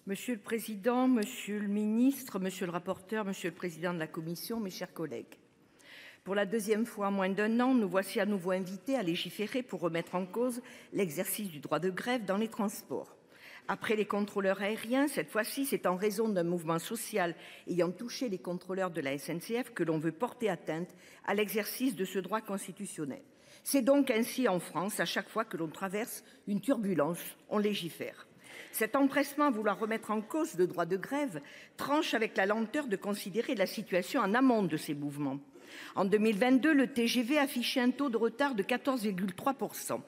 Monsieur le président, monsieur le ministre, monsieur le rapporteur, monsieur le président de la commission, mes chers collègues. Pour la deuxième fois en moins d'un an, nous voici à nouveau invités à légiférer pour remettre en cause l'exercice du droit de grève dans les transports. Après les contrôleurs aériens, cette fois-ci, c'est en raison d'un mouvement social ayant touché les contrôleurs de la SNCF que l'on veut porter atteinte à l'exercice de ce droit constitutionnel. C'est donc ainsi en France, à chaque fois que l'on traverse une turbulence, on légifère. Cet empressement à vouloir remettre en cause le droit de grève tranche avec la lenteur de considérer la situation en amont de ces mouvements. En 2022, le TGV affichait un taux de retard de 14,3%.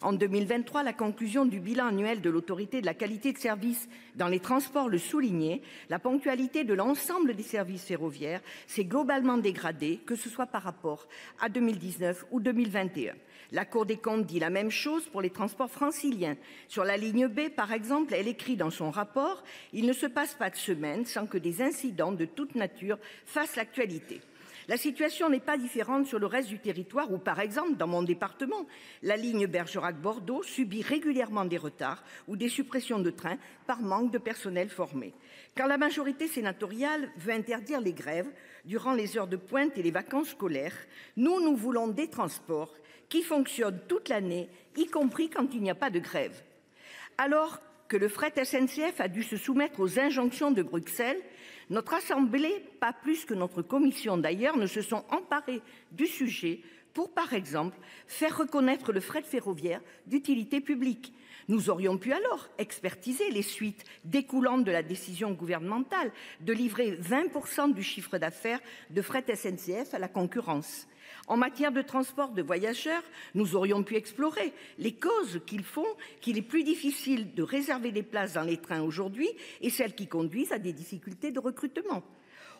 En 2023, la conclusion du bilan annuel de l'autorité de la qualité de service dans les transports le soulignait, la ponctualité de l'ensemble des services ferroviaires s'est globalement dégradée, que ce soit par rapport à 2019 ou 2021. La Cour des comptes dit la même chose pour les transports franciliens. Sur la ligne B, par exemple, elle écrit dans son rapport « Il ne se passe pas de semaine sans que des incidents de toute nature fassent l'actualité ». La situation n'est pas différente sur le reste du territoire où, par exemple, dans mon département, la ligne Bergerac-Bordeaux subit régulièrement des retards ou des suppressions de trains par manque de personnel formé. Quand la majorité sénatoriale veut interdire les grèves durant les heures de pointe et les vacances scolaires, nous voulons des transports qui fonctionnent toute l'année, y compris quand il n'y a pas de grève. Alors que le fret SNCF a dû se soumettre aux injonctions de Bruxelles, notre Assemblée, pas plus que notre commission d'ailleurs, ne se sont emparés du sujet pour, par exemple, faire reconnaître le fret ferroviaire d'utilité publique. Nous aurions pu alors expertiser les suites découlant de la décision gouvernementale de livrer 20% du chiffre d'affaires de fret SNCF à la concurrence. En matière de transport de voyageurs, nous aurions pu explorer les causes qui font qu'il est plus difficile de réserver des places dans les trains aujourd'hui et celles qui conduisent à des difficultés de recrutement.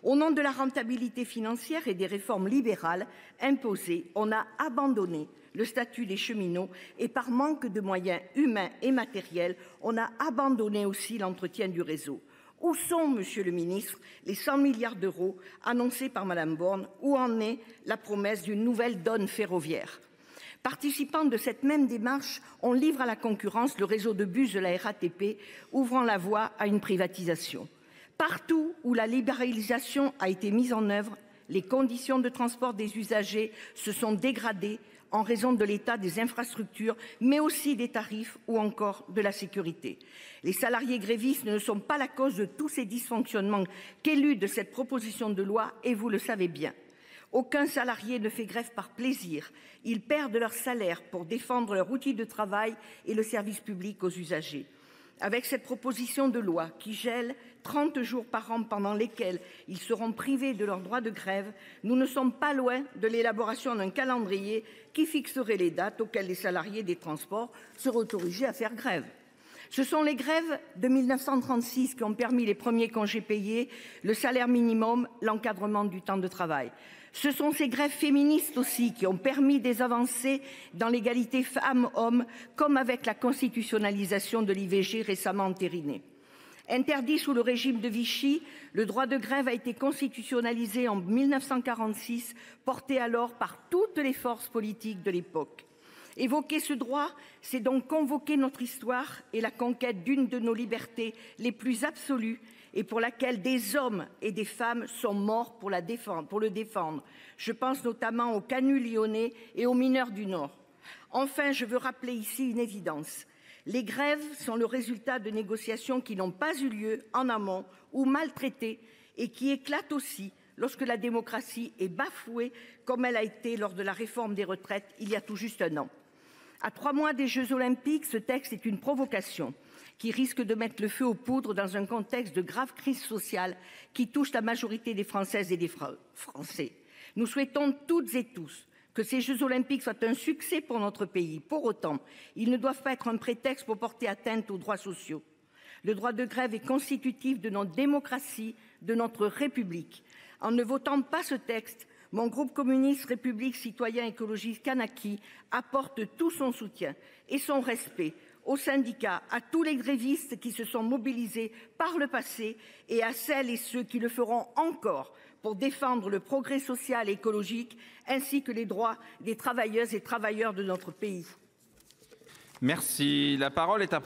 Au nom de la rentabilité financière et des réformes libérales imposées, on a abandonné le statut des cheminots et par manque de moyens humains et matériels, on a abandonné aussi l'entretien du réseau. Où sont, monsieur le ministre, les 100 milliards d'euros annoncés par Madame Borne? Où en est la promesse d'une nouvelle donne ferroviaire? Participant de cette même démarche, on livre à la concurrence le réseau de bus de la RATP, ouvrant la voie à une privatisation. Partout où la libéralisation a été mise en œuvre, les conditions de transport des usagers se sont dégradées en raison de l'état des infrastructures, mais aussi des tarifs ou encore de la sécurité. Les salariés grévistes ne sont pas la cause de tous ces dysfonctionnements qu'éludent de cette proposition de loi et vous le savez bien. Aucun salarié ne fait grève par plaisir. Ils perdent leur salaire pour défendre leur outil de travail et le service public aux usagers. Avec cette proposition de loi qui gèle 30 jours par an pendant lesquels ils seront privés de leur droit de grève, nous ne sommes pas loin de l'élaboration d'un calendrier qui fixerait les dates auxquelles les salariés des transports seraient autorisés à faire grève. Ce sont les grèves de 1936 qui ont permis les premiers congés payés, le salaire minimum, l'encadrement du temps de travail. Ce sont ces grèves féministes aussi qui ont permis des avancées dans l'égalité femmes-hommes, comme avec la constitutionnalisation de l'IVG récemment entérinée. Interdit sous le régime de Vichy, le droit de grève a été constitutionnalisé en 1946, porté alors par toutes les forces politiques de l'époque. Évoquer ce droit, c'est donc convoquer notre histoire et la conquête d'une de nos libertés les plus absolues et pour laquelle des hommes et des femmes sont morts pour le défendre. Je pense notamment aux canuts lyonnais et aux mineurs du Nord. Enfin, je veux rappeler ici une évidence. Les grèves sont le résultat de négociations qui n'ont pas eu lieu en amont ou maltraitées et qui éclatent aussi lorsque la démocratie est bafouée comme elle a été lors de la réforme des retraites il y a tout juste un an. À 3 mois des Jeux Olympiques, ce texte est une provocation qui risque de mettre le feu aux poudres dans un contexte de grave crise sociale qui touche la majorité des Françaises et des Français. Nous souhaitons toutes et tous que ces Jeux Olympiques soient un succès pour notre pays. Pour autant, ils ne doivent pas être un prétexte pour porter atteinte aux droits sociaux. Le droit de grève est constitutif de notre démocratie, de notre République. En ne votant pas ce texte, mon groupe communiste République Citoyen Écologiste Kanaki apporte tout son soutien et son respect aux syndicats, à tous les grévistes qui se sont mobilisés par le passé et à celles et ceux qui le feront encore pour défendre le progrès social et écologique ainsi que les droits des travailleuses et travailleurs de notre pays. Merci. La parole est à